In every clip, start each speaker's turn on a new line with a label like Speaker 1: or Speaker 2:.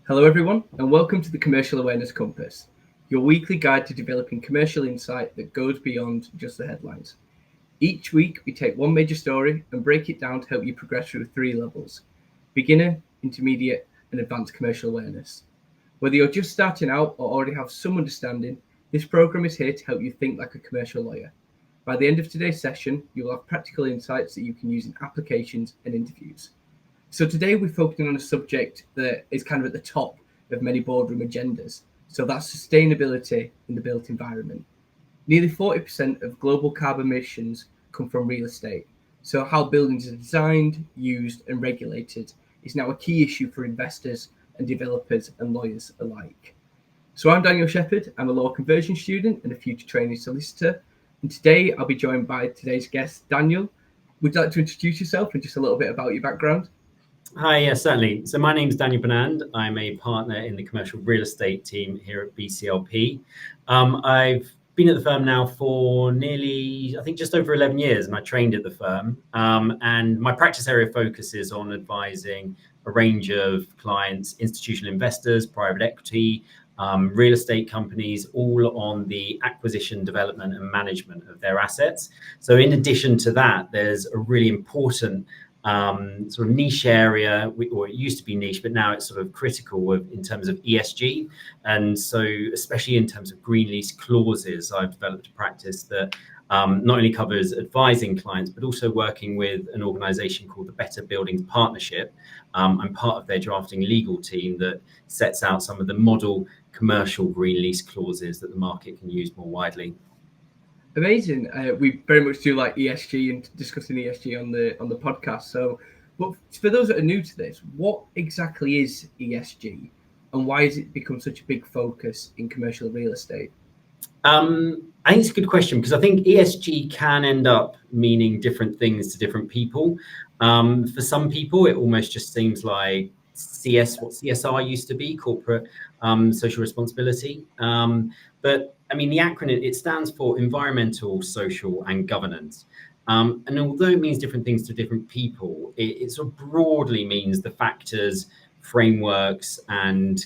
Speaker 1: Hello everyone, and welcome to the Commercial Awareness Compass, your weekly guide to developing commercial insight that goes beyond just the headlines. Each week, we take one major story and break it down to help you progress through 3 levels: beginner, intermediate, and advanced commercial awareness. Whether you're just starting out or already have some understanding, this program is here to help you think like a commercial lawyer. By the end of today's session, you'll have practical insights that you can use in applications and interviews. So today we're focusing on a subject that is kind of at the top of many boardroom agendas. So that's sustainability in the built environment. Nearly 40% of global carbon emissions come from real estate. So how buildings are designed, used and regulated is now a key issue for investors and developers and lawyers alike. So I'm Daniel Shepherd. I'm a law conversion student and a future trainee solicitor. And today I'll be joined by today's guest, Daniel. Would you like to introduce yourself and just a little bit about your background?
Speaker 2: Hi, yes, certainly. So my name is Daniel Bernand. I'm a partner in the commercial real estate team here at BCLP. I've been at the firm now for nearly, I think just over 11 years, and I trained at the firm. And my practice area focuses on advising a range of clients, institutional investors, private equity, real estate companies, all on the acquisition, development and management of their assets. So in addition to that, there's a really important sort of niche area, or it used to be niche, but now it's sort of critical in terms of ESG. And so especially in terms of green lease clauses, I've developed a practice that not only covers advising clients, but also working with an organization called the Better Buildings Partnership. I'm part of their drafting legal team that sets out some of the model commercial green lease clauses that the market can use more widely.
Speaker 1: Amazing. We very much do like ESG and discussing ESG on the podcast. So, but for those that are new to this, what exactly is ESG, and why has it become such a big focus in commercial real estate?
Speaker 2: I think it's a good question, because I think ESG can end up meaning different things to different people. For some people, it almost just seems like what CSR used to be, corporate social responsibility. But I mean, the acronym, it stands for environmental, social and governance. And although it means different things to different people, it sort of broadly means the factors, frameworks and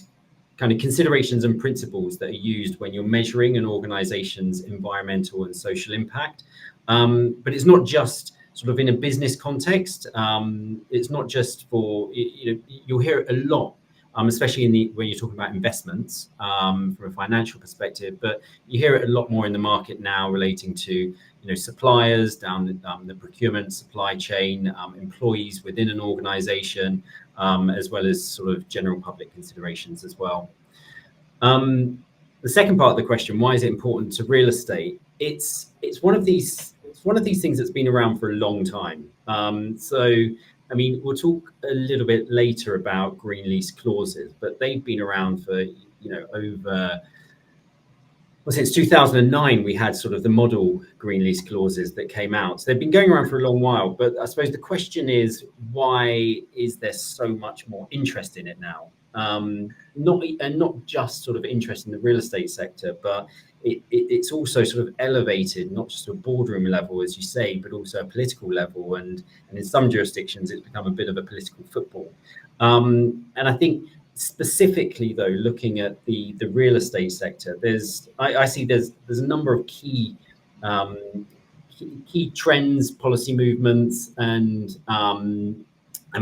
Speaker 2: kind of considerations and principles that are used when you're measuring an organization's environmental and social impact. But it's not just sort of in a business context. It's not just for, you'll hear it a lot, especially when you're talking about investments from a financial perspective, but you hear it a lot more in the market now relating to suppliers, down the procurement supply chain, employees within an organization, as well as sort of general public considerations as well. The second part of the question, why is it important to real estate? It's one of these things that's been around for a long time. I mean, we'll talk a little bit later about green lease clauses, but they've been around for, over, since 2009, we had sort of the model green lease clauses that came out. So they've been going around for a long while, but I suppose the question is, why is there so much more interest in it now? Not just sort of interest in the real estate sector, but it's also sort of elevated, not just to a boardroom level, as you say, but also a political level. And in some jurisdictions, it's become a bit of a political football. And I think specifically, though, looking at the real estate sector, I see there's a number of key trends, policy movements, and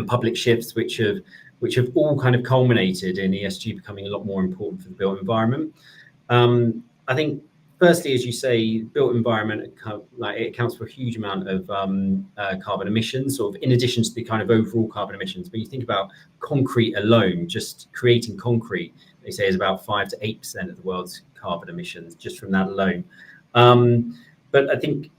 Speaker 2: public shifts which have all kind of culminated in ESG becoming a lot more important for the built environment. I think, firstly, as you say, built environment, it accounts for a huge amount of carbon emissions, sort of in addition to the kind of overall carbon emissions. When you think about concrete alone, just creating concrete, they say is about 5 to 8% of the world's carbon emissions, just from that alone. But I think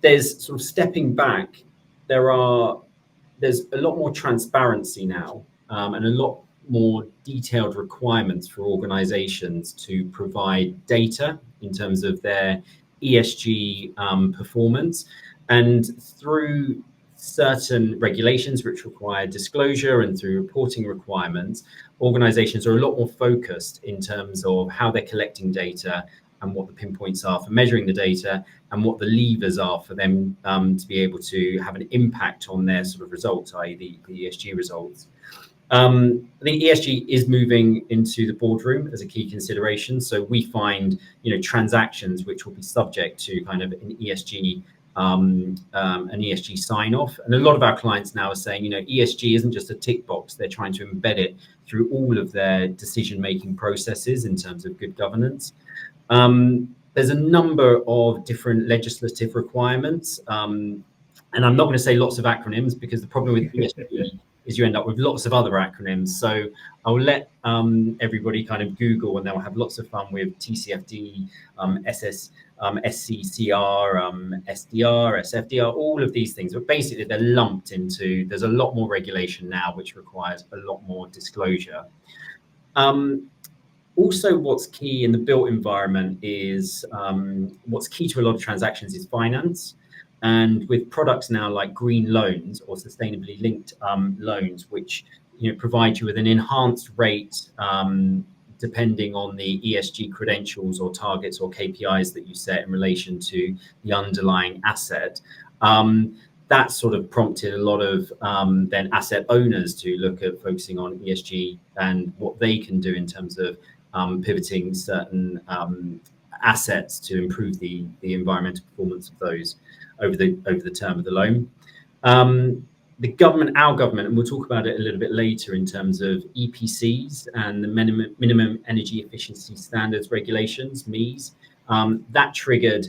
Speaker 2: there's sort of stepping back, there's a lot more transparency now, and a lot more detailed requirements for organizations to provide data in terms of their ESG performance. And through certain regulations which require disclosure and through reporting requirements, organizations are a lot more focused in terms of how they're collecting data and what the pinpoints are for measuring the data and what the levers are for them to be able to have an impact on their sort of results, i.e. the ESG results. I think ESG is moving into the boardroom as a key consideration. So we find, transactions which will be subject to kind of an ESG sign off. And a lot of our clients now are saying, ESG isn't just a tick box. They're trying to embed it through all of their decision-making processes in terms of good governance. There's a number of different legislative requirements. And I'm not going to say lots of acronyms, because the problem with ESG is you end up with lots of other acronyms. So I'll let everybody kind of Google, and they'll have lots of fun with TCFD, SCCR, SDR, SFDR, all of these things. But basically, they're lumped into, there's a lot more regulation now, which requires a lot more disclosure. Also, what's key in the built environment is, what's key to a lot of transactions is finance. And with products now like green loans or sustainably linked loans, which provide you with an enhanced rate depending on the ESG credentials or targets or KPIs that you set in relation to the underlying asset, that sort of prompted a lot of then asset owners to look at focusing on ESG and what they can do in terms of pivoting certain assets to improve the environmental performance of those over the term of the loan. Our government, and we'll talk about it a little bit later in terms of EPCs and the minimum energy efficiency standards regulations, MEES, that triggered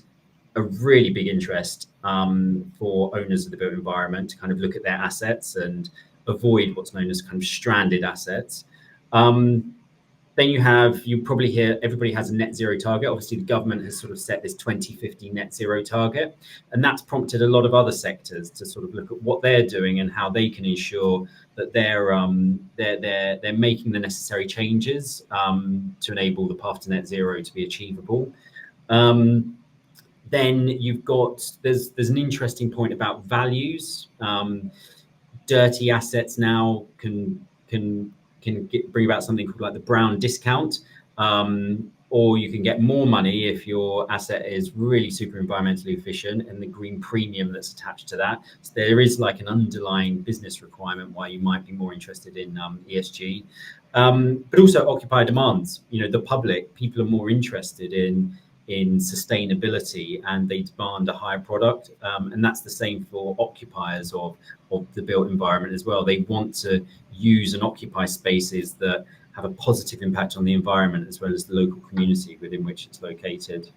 Speaker 2: a really big interest for owners of the built environment to kind of look at their assets and avoid what's known as kind of stranded assets. Then you probably hear everybody has a net zero target. Obviously, the government has sort of set this 2050 net zero target, and that's prompted a lot of other sectors to sort of look at what they're doing and how they can ensure that they're making the necessary changes to enable the path to net zero to be achievable. Then there's an interesting point about values. Dirty assets now can bring about something called like the brown discount, or you can get more money if your asset is really super environmentally efficient, and the green premium that's attached to that. So there is like an underlying business requirement why you might be more interested in ESG, but also occupier demands. The public, people are more interested in sustainability, and they demand a higher product, and that's the same for occupiers of the built environment as well. They want to use and occupy spaces that have a positive impact on the environment as well as the local community within which it's located.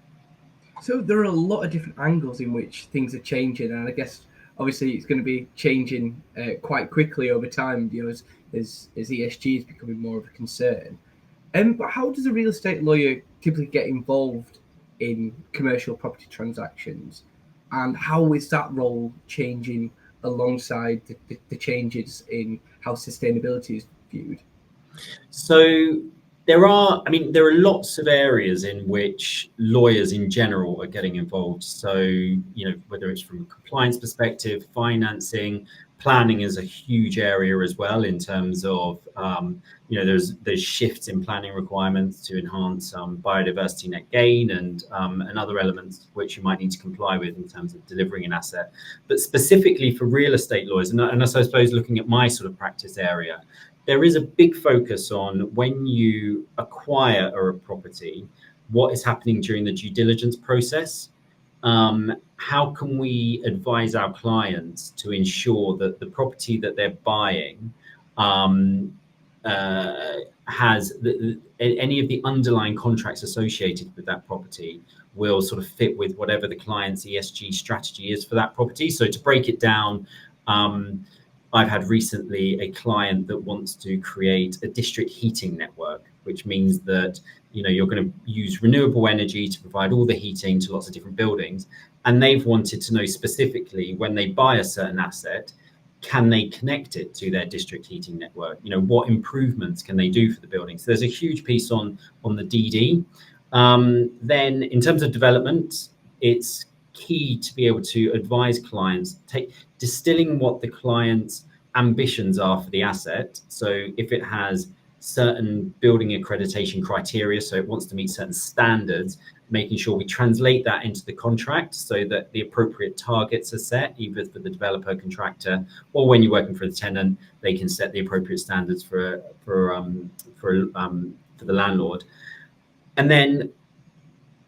Speaker 1: So there are a lot of different angles in which things are changing, and I guess obviously it's going to be changing quite quickly over time, as ESG is becoming more of a concern. But how does a real estate lawyer typically get involved in commercial property transactions, and how is that role changing alongside the changes in how sustainability is viewed?
Speaker 2: So there are lots of areas in which lawyers in general are getting involved. So, whether it's from a compliance perspective, financing, planning is a huge area as well in terms of, there's shifts in planning requirements to enhance biodiversity net gain and other elements which you might need to comply with in terms of delivering an asset. But specifically for real estate lawyers, and I suppose looking at my sort of practice area, there is a big focus on when you acquire a property, what is happening during the due diligence process. How can we advise our clients to ensure that the property that they're buying has any of the underlying contracts associated with that property will sort of fit with whatever the client's ESG strategy is for that property. So to break it down, I've had recently a client that wants to create a district heating network, which means that you're going to use renewable energy to provide all the heating to lots of different buildings. And they've wanted to know specifically, when they buy a certain asset, can they connect it to their district heating network? What improvements can they do for the building? So there's a huge piece on the DD. Then in terms of development, it's key to be able to advise clients, distilling what the client's ambitions are for the asset. So if it has certain building accreditation criteria, so it wants to meet certain standards, making sure we translate that into the contract so that the appropriate targets are set, either for the developer, contractor, or when you're working for the tenant, they can set the appropriate standards for the landlord. And then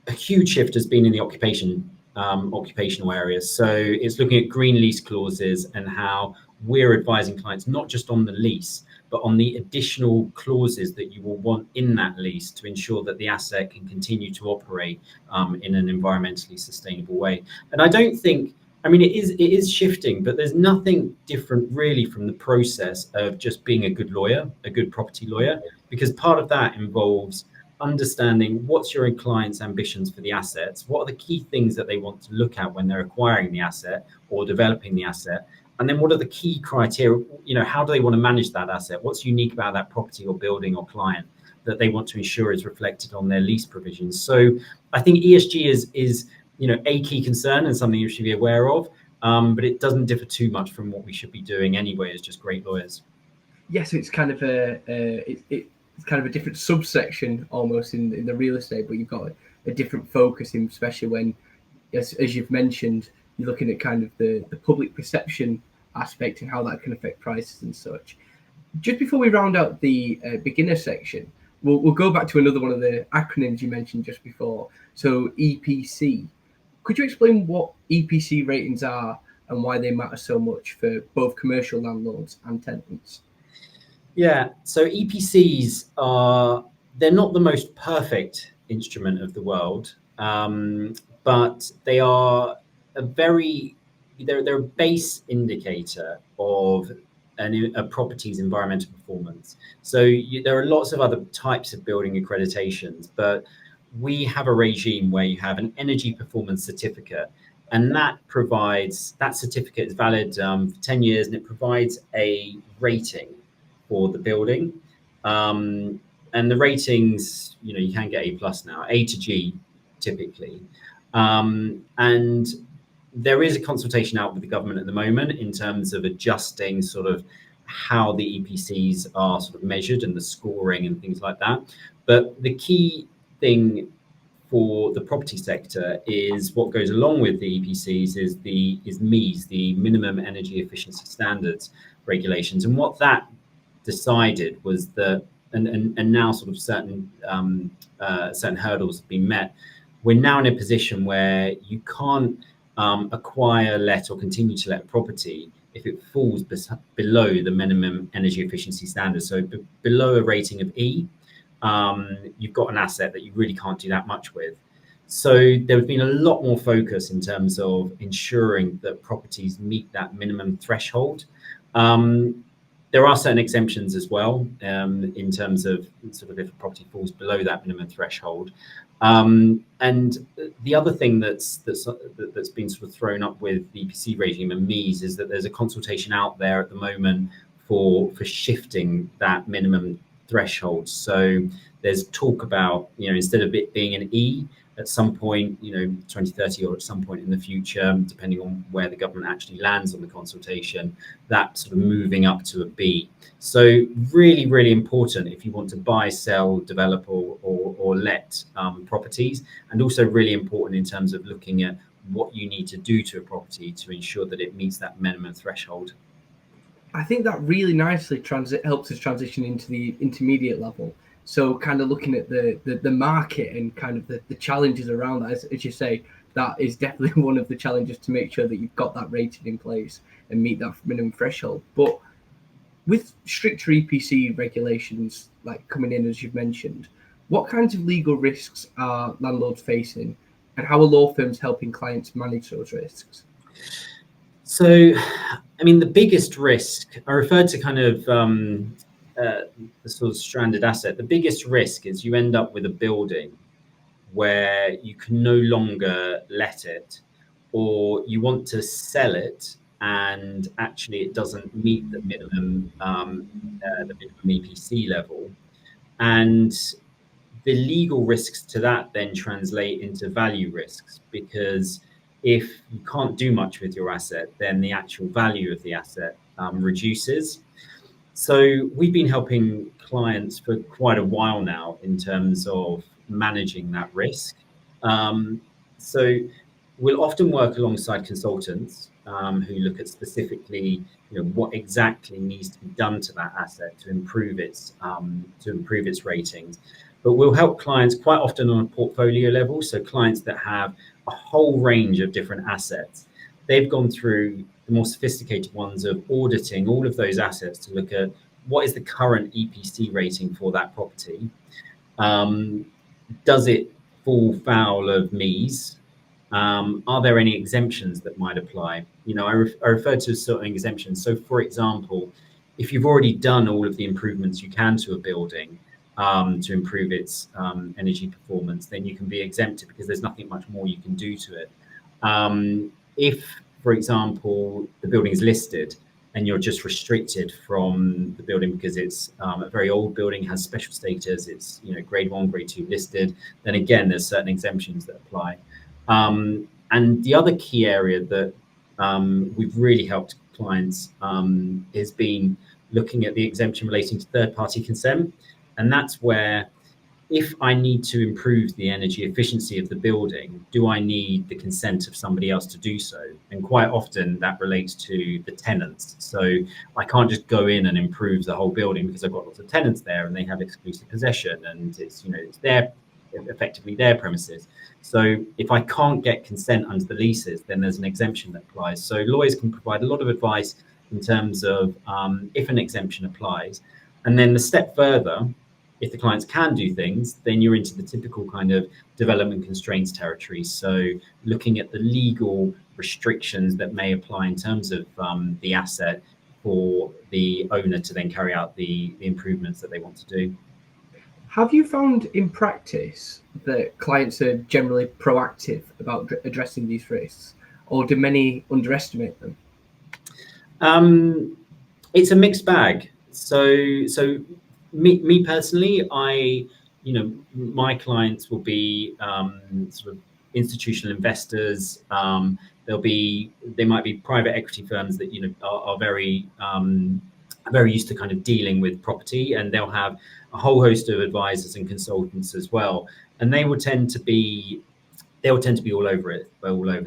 Speaker 2: a huge shift has been in the occupational areas. So it's looking at green lease clauses and how we're advising clients not just on the lease, but on the additional clauses that you will want in that lease to ensure that the asset can continue to operate in an environmentally sustainable way. And I don't think, I mean, it is shifting, but there's nothing different really from the process of just being a good lawyer, a good property lawyer, because part of that involves understanding what's your client's ambitions for the assets, what are the key things that they want to look at when they're acquiring the asset or developing the asset, and then what are the key criteria, how do they want to manage that asset, what's unique about that property or building or client that they want to ensure is reflected on their lease provisions. So I think ESG is a key concern and something you should be aware of, but it doesn't differ too much from what we should be doing anyway as just great lawyers.
Speaker 1: Yes, it's kind of it's kind of a different subsection almost in the real estate, but you've got a different focus in, especially when, as you've mentioned, you're looking at kind of the public perception aspect and how that can affect prices and such. Just before we round out the beginner section, we'll go back to another one of the acronyms you mentioned just before. So EPC. Could you explain what EPC ratings are and why they matter so much for both commercial landlords and tenants?
Speaker 2: Yeah, so EPCs they're not the most perfect instrument of the world, but they are they're a base indicator of a property's environmental performance. So there are lots of other types of building accreditations, but we have a regime where you have an energy performance certificate, and that certificate is valid for 10 years, and it provides a rating for the building. And the ratings, you can get A+ now, A to G typically. And there is a consultation out with the government at the moment in terms of adjusting sort of how the EPCs are sort of measured and the scoring and things like that. But the key thing for the property sector is what goes along with the EPCs is MEES, the minimum energy efficiency standards regulations. And what that decided was that, and now sort of certain hurdles have been met. We're now in a position where you can't acquire, let, or continue to let property if it falls below the minimum energy efficiency standard. So below a rating of E, you've got an asset that you really can't do that much with. So there's been a lot more focus in terms of ensuring that properties meet that minimum threshold. There are certain exemptions as well in terms of sort of if a property falls below that minimum threshold. And the other thing that's been sort of thrown up with the EPC regime and MEES is that there's a consultation out there at the moment for shifting that minimum threshold. So there's talk about, instead of it being an E at some point, 2030 or at some point in the future, depending on where the government actually lands on the consultation, that sort of moving up to a B. So really, really important if you want to buy, sell, develop or let properties, and also really important in terms of looking at what you need to do to a property to ensure that it meets that minimum threshold.
Speaker 1: I think that really nicely helps us transition into the intermediate level. So kind of looking at the market and kind of the challenges around that, as you say, that is definitely one of the challenges, to make sure that you've got that rating in place and meet that minimum threshold. But with stricter EPC regulations like coming in, as you've mentioned, what kinds of legal risks are landlords facing, and how are law firms helping clients manage those risks?
Speaker 2: So, I mean, the biggest risk, I referred to kind of the sort of stranded asset. The biggest risk is you end up with a building where you can no longer let it, or you want to sell it and actually it doesn't meet the minimum EPC level. And the legal risks to that then translate into value risks, because if you can't do much with your asset, then the actual value of the asset reduces. So we've been helping clients for quite a while now in terms of managing that risk. So we'll often work alongside consultants who look at specifically, what exactly needs to be done to that asset to improve its ratings. But we'll help clients quite often on a portfolio level. So clients that have a whole range of different assets, they've gone through the more sophisticated ones of auditing all of those assets to look at what is the current EPC rating for that property. Does it fall foul of MEES? Are there any exemptions that might apply? I refer to certain exemptions. So, for example, if you've already done all of the improvements you can to a building to improve its energy performance, then you can be exempted because there's nothing much more you can do to it. If, for example, the building is listed and you're just restricted from the building because it's a very old building, has special status, it's grade 1, grade 2 listed, then again, there's certain exemptions that apply. And the other key area that we've really helped clients has been looking at the exemption relating to third-party consent. And that's where, if I need to improve the energy efficiency of the building, do I need the consent of somebody else to do so? And quite often that relates to the tenants. So I can't just go in and improve the whole building because I've got lots of tenants there and they have exclusive possession and it's effectively their premises. So if I can't get consent under the leases, then there's an exemption that applies. So lawyers can provide a lot of advice in terms of if an exemption applies. And then the step further, if the clients can do things, then you're into the typical kind of development constraints territory. So looking at the legal restrictions that may apply in terms of the asset for the owner to then carry out the improvements that they want to do.
Speaker 1: Have you found in practice that clients are generally proactive about addressing these risks, or do many underestimate them?
Speaker 2: It's a mixed bag. So me personally, my clients will be sort of institutional investors. They might be private equity firms that are very used to kind of dealing with property, and they'll have a whole host of advisors and consultants as well, and they will tend to be all over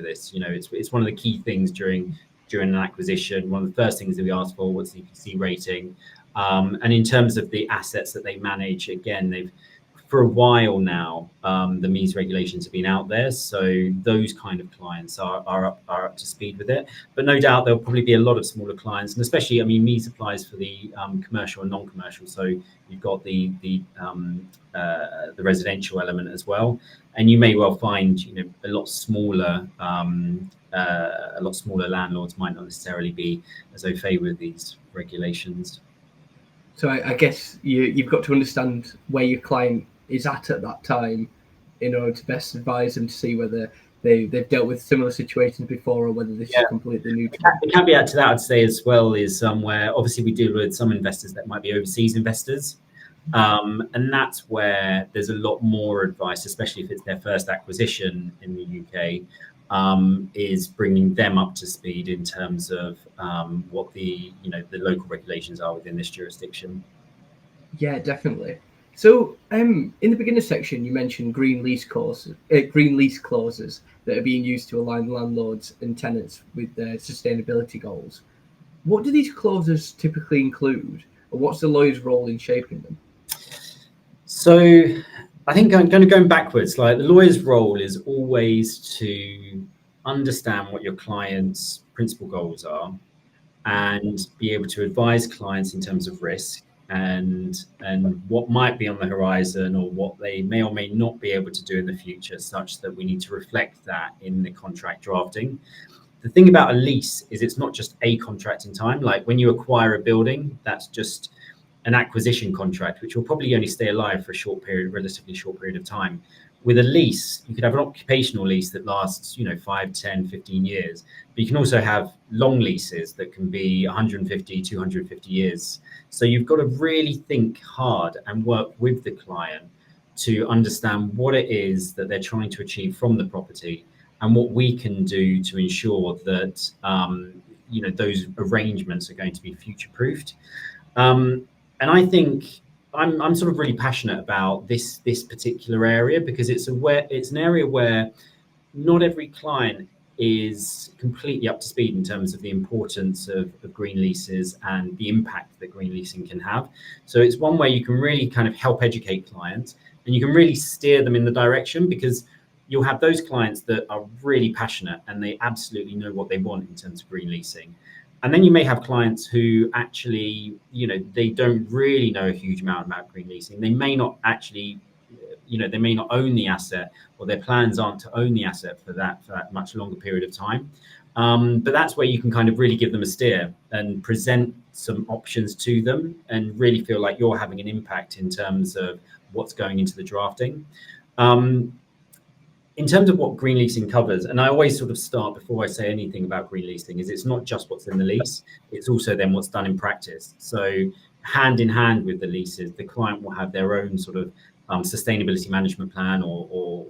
Speaker 2: this. It's one of the key things during an acquisition. One of the first things that we ask for, what's the EPC rating? And in terms of the assets that they manage, again, for a while now, the MEES regulations have been out there, so those kind of clients are up to speed with it. But no doubt there'll probably be a lot of smaller clients, and especially, MEES applies for the commercial and non-commercial. So you've got the residential element as well, and you may well find a lot smaller landlords might not necessarily be as au fait with these regulations.
Speaker 1: So I guess you've got to understand where your client is at that time in order to best advise them to see whether they've dealt with similar situations before or whether this is completely new to them.
Speaker 2: The caveat to that, I'd say as well, is where obviously we deal with some investors that might be overseas investors. And that's where there's a lot more advice, especially if it's their first acquisition in the UK, is bringing them up to speed in terms of what the local regulations are within this jurisdiction.
Speaker 1: Yeah, definitely. So in the beginner section, you mentioned green lease clauses that are being used to align landlords and tenants with their sustainability goals. What do these clauses typically include, and what's the lawyer's role in shaping them?
Speaker 2: So I think going backwards, like the lawyer's role is always to understand what your client's principal goals are and be able to advise clients in terms of risk and what might be on the horizon or what they may or may not be able to do in the future, such that we need to reflect that in the contract drafting. The thing about a lease is it's not just a contract in time. Like when you acquire a building, that's just an acquisition contract, which will probably only stay alive for a relatively short period of time. With a lease, you could have an occupational lease that lasts, 5, 10, 15 years. But you can also have long leases that can be 150, 250 years. So you've got to really think hard and work with the client to understand what it is that they're trying to achieve from the property and what we can do to ensure that, those arrangements are going to be future-proofed. And I think I'm sort of really passionate about this particular area, because it's an area where not every client is completely up to speed in terms of the importance of green leases and the impact that green leasing can have. So it's one where you can really kind of help educate clients, and you can really steer them in the direction, because you'll have those clients that are really passionate and they absolutely know what they want in terms of green leasing. And then you may have clients who actually, they don't really know a huge amount about green leasing. They may not actually, they may not own the asset, or their plans aren't to own the asset for that much longer period of time. But that's where you can kind of really give them a steer and present some options to them, and really feel like you're having an impact in terms of what's going into the drafting. In terms of what green leasing covers, and I always sort of start before I say anything about green leasing, is it's not just what's in the lease, it's also then what's done in practice. So hand in hand with the leases, the client will have their own sort of sustainability management plan, or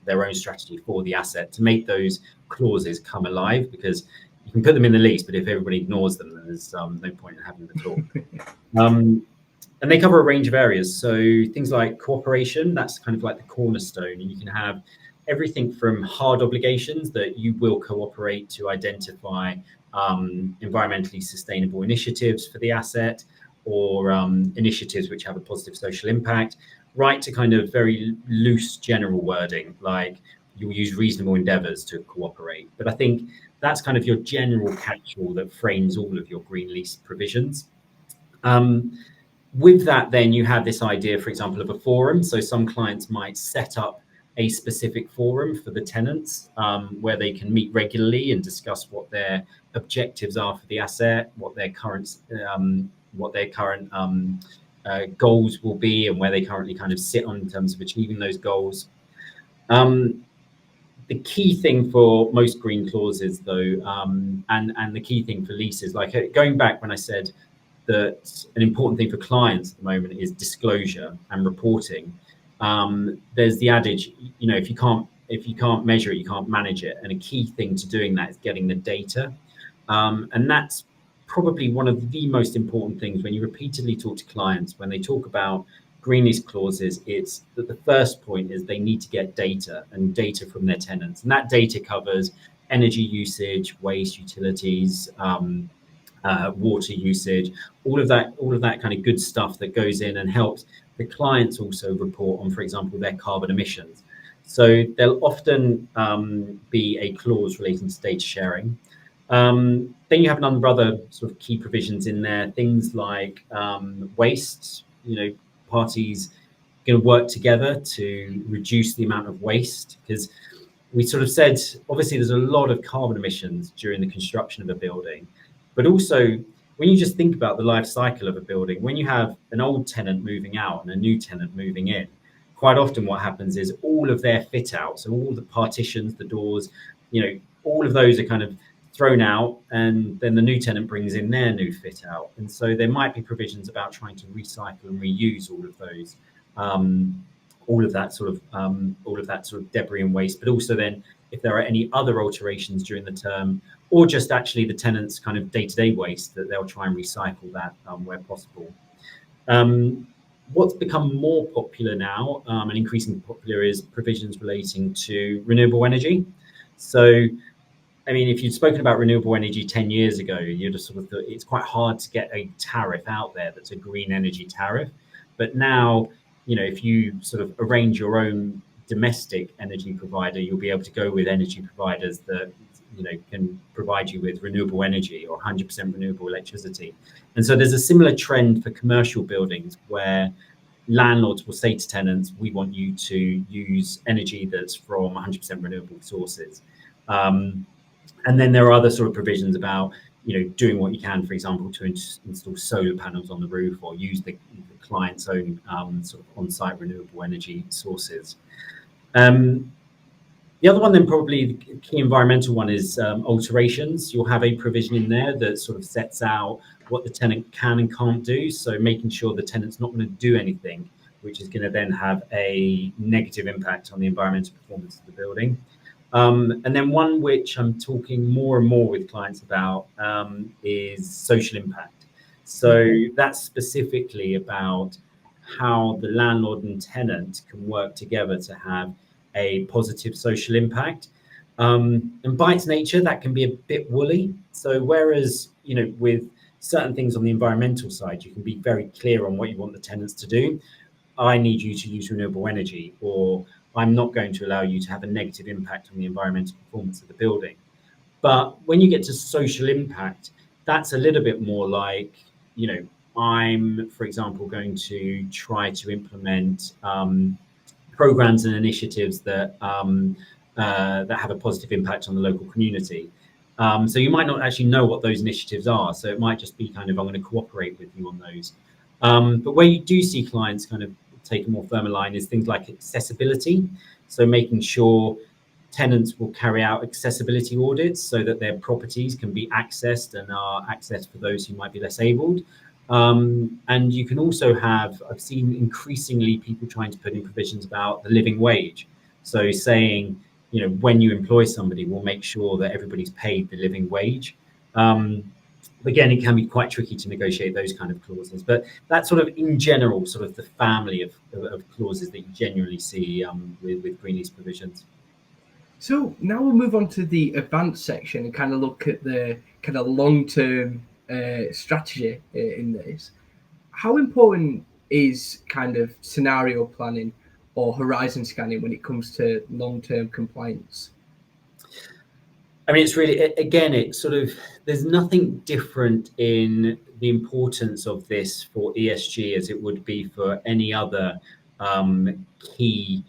Speaker 2: their own strategy for the asset to make those clauses come alive, because you can put them in the lease, but if everybody ignores them, then there's no point in having them at all. And they cover a range of areas. So things like cooperation, that's kind of like the cornerstone. And you can have everything from hard obligations that you will cooperate to identify environmentally sustainable initiatives for the asset, or initiatives which have a positive social impact, right to kind of very loose general wording, like you'll use reasonable endeavours to cooperate. But I think that's kind of your general catch-all that frames all of your green lease provisions. With that, then you have this idea, for example, of a forum. So some clients might set up a specific forum for the tenants, where they can meet regularly and discuss what their objectives are for the asset, what their current goals will be, and where they currently kind of sit on in terms of achieving those goals. The key thing for most green clauses, though, and the key thing for leases, like going back when I said that an important thing for clients at the moment is disclosure and reporting. There's the adage, if you can't measure it, you can't manage it. And a key thing to doing that is getting the data. And that's probably one of the most important things when you repeatedly talk to clients, when they talk about green lease clauses. It's that the first point is they need to get data, and data from their tenants. And that data covers energy usage, waste, utilities, water usage, all of that kind of good stuff that goes in and helps the clients also report on, for example, their carbon emissions. So there'll often be a clause relating to data sharing. Then you have a number of other sort of key provisions in there, things like waste. Parties going to work together to reduce the amount of waste, because we sort of said, obviously, there's a lot of carbon emissions during the construction of a building. But also, when you just think about the life cycle of a building, when you have an old tenant moving out and a new tenant moving in, quite often what happens is all of their fit out, so all the partitions, the doors, all of those are kind of thrown out, and then the new tenant brings in their new fit out. And so there might be provisions about trying to recycle and reuse all of those, all of that sort of debris and waste. But also then, if there are any other alterations during the term, or just actually the tenant's kind of day-to-day waste, that they'll try and recycle that where possible. What's become more popular now, and increasingly popular, is provisions relating to renewable energy. So, I mean, if you'd spoken about renewable energy 10 years ago, you'd have sort of thought it's quite hard to get a tariff out there that's a green energy tariff. But now, if you sort of arrange your own domestic energy provider, you'll be able to go with energy providers that can provide you with renewable energy or 100% renewable electricity. And so there's a similar trend for commercial buildings, where landlords will say to tenants, we want you to use energy that's from 100% renewable sources. And then there are other sort of provisions about doing what you can, for example, to install solar panels on the roof, or use the client's own sort of on-site renewable energy sources. The other one, then, probably the key environmental one, is alterations. You'll have a provision in there that sort of sets out what the tenant can and can't do. So making sure the tenant's not going to do anything which is going to then have a negative impact on the environmental performance of the building. And then one which I'm talking more and more with clients about is social impact. So that's specifically about how the landlord and tenant can work together to have a positive social impact. And by its nature, that can be a bit woolly. So whereas, with certain things on the environmental side, you can be very clear on what you want the tenants to do. I need you to use renewable energy, or I'm not going to allow you to have a negative impact on the environmental performance of the building. But when you get to social impact, that's a little bit more like, I'm, for example, going to try to implement programs and initiatives that have a positive impact on the local community. So you might not actually know what those initiatives are. So it might just be kind of, I'm going to cooperate with you on those. But where you do see clients kind of take a more firmer line is things like accessibility. So making sure tenants will carry out accessibility audits so that their properties can be accessed and are accessed for those who might be less abled. And you can also have, I've seen increasingly people trying to put in provisions about the living wage. So saying, when you employ somebody, we'll make sure that everybody's paid the living wage. Again, it can be quite tricky to negotiate those kind of clauses, but that's sort of in general, sort of the family of clauses that you generally see with green lease provisions.
Speaker 1: So now we'll move on to the advanced section and kind of look at the kind of long-term strategy in this. How important is kind of scenario planning or horizon scanning when it comes to long-term compliance?
Speaker 2: I mean, it's really, again, it's sort of, there's nothing different in the importance of this for ESG as it would be for any other key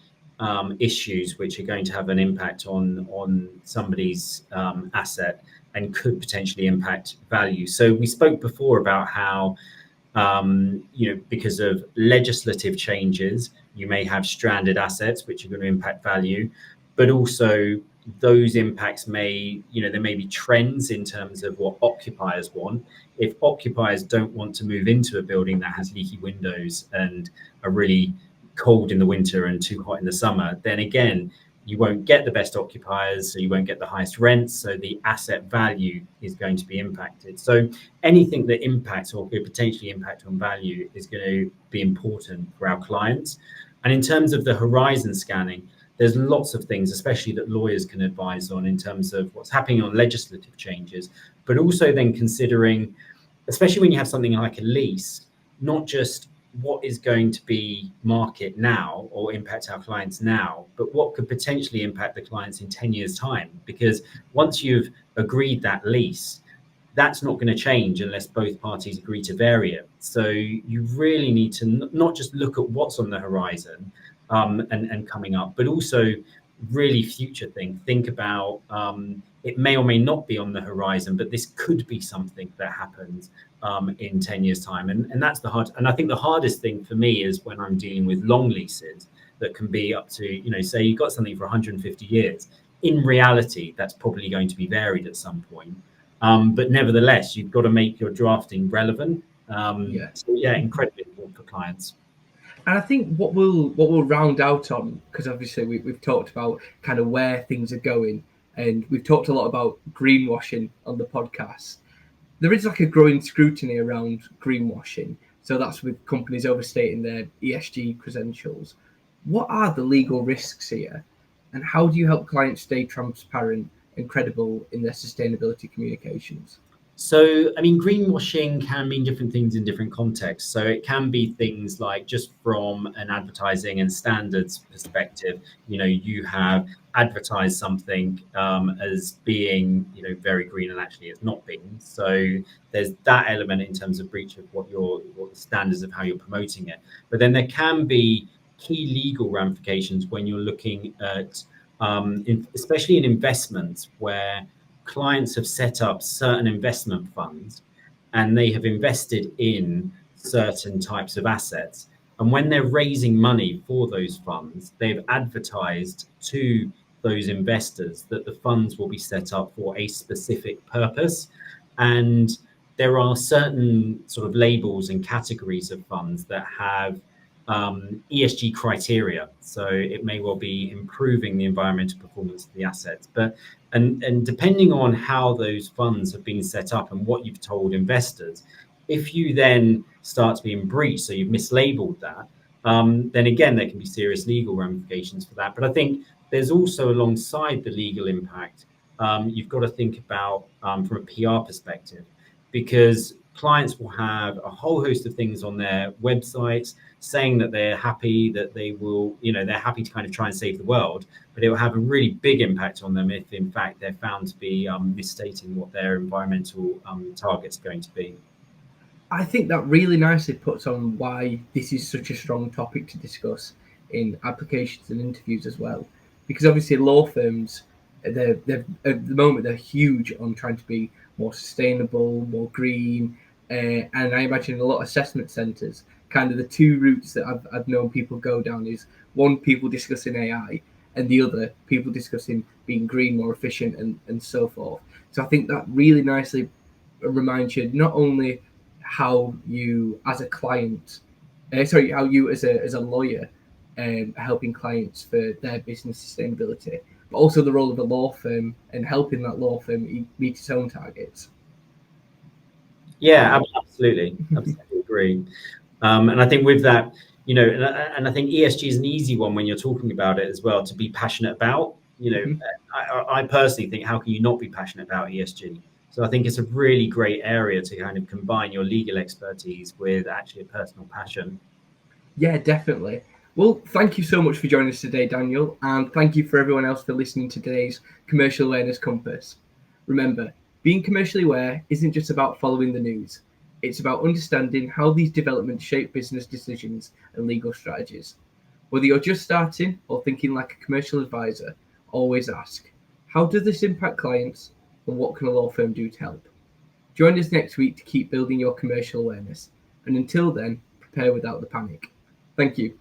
Speaker 2: issues which are going to have an impact on somebody's asset and could potentially impact value. So we spoke before about how, because of legislative changes, you may have stranded assets which are going to impact value, but also those impacts there may be trends in terms of what occupiers want. If occupiers don't want to move into a building that has leaky windows and are really cold in the winter and too hot in the summer, then again, you won't get the best occupiers, so you won't get the highest rents, so the asset value is going to be impacted. So anything that impacts or could potentially impact on value is going to be important for our clients. And in terms of the horizon scanning, there's lots of things, especially that lawyers can advise on in terms of what's happening on legislative changes, but also then considering, especially when you have something like a lease, not just what is going to be market now or impact our clients now, but what could potentially impact the clients in 10 years' time. Because once you've agreed that lease, that's not going to change unless both parties agree to vary it. So you really need to not just look at what's on the horizon and coming up, but also really future think about it may or may not be on the horizon, but this could be something that happens in 10 years' time. And that's and I think the hardest thing for me is when I'm dealing with long leases that can be up to, say you've got something for 150 years. In reality, that's probably going to be varied at some point. But nevertheless, you've got to make your drafting relevant. So yeah, incredibly important for clients.
Speaker 1: And I think what we'll round out on, because obviously we've talked about kind of where things are going, and we've talked a lot about greenwashing on the podcast. There is like a growing scrutiny around greenwashing. So that's with companies overstating their ESG credentials. What are the legal risks here? And how do you help clients stay transparent and credible in their sustainability communications?
Speaker 2: So, I mean, greenwashing can mean different things in different contexts. So it can be things like just from an advertising and standards perspective, you have advertised something as being, very green and actually it's not been. So there's that element in terms of breach of what the standards of how you're promoting it. But then there can be key legal ramifications when you're looking at, especially in investments where clients have set up certain investment funds and they have invested in certain types of assets. And when they're raising money for those funds, they've advertised to those investors that the funds will be set up for a specific purpose. And there are certain sort of labels and categories of funds that have ESG criteria. So it may well be improving the environmental performance of the assets. And depending on how those funds have been set up and what you've told investors, If you then start to be in breach, so you've mislabeled that, then again, there can be serious legal ramifications for that. But I think there's also, alongside the legal impact, you've got to think about from a PR perspective, because clients will have a whole host of things on their websites saying that they're happy, that they will, they're happy to kind of try and save the world, but it will have a really big impact on them if, in fact, they're found to be misstating what their environmental targets are going to be.
Speaker 1: I think that really nicely puts on why this is such a strong topic to discuss in applications and interviews as well. Because obviously law firms, they're at the moment they're huge on trying to be more sustainable, more green, and I imagine in a lot of assessment centres, kind of the two routes that I've known people go down is one, people discussing AI, and the other, people discussing being green, more efficient, and so forth. So I think that really nicely reminds you not only how you as a client, how you as a lawyer are helping clients for their business sustainability, but also the role of a law firm and helping that law firm meet its own targets.
Speaker 2: Yeah, absolutely. Absolutely agree. And I think with that, and I think ESG is an easy one when you're talking about it as well, to be passionate about. I personally think, how can you not be passionate about ESG? So I think it's a really great area to kind of combine your legal expertise with actually a personal passion.
Speaker 1: Yeah, definitely. Well, thank you so much for joining us today, Daniel, and thank you for everyone else for listening to today's Commercial Awareness Compass. Remember, being commercially aware isn't just about following the news. It's about understanding how these developments shape business decisions and legal strategies. Whether you're just starting or thinking like a commercial advisor, always ask, how does this impact clients and what can a law firm do to help? Join us next week to keep building your commercial awareness. And until then, prepare without the panic. Thank you.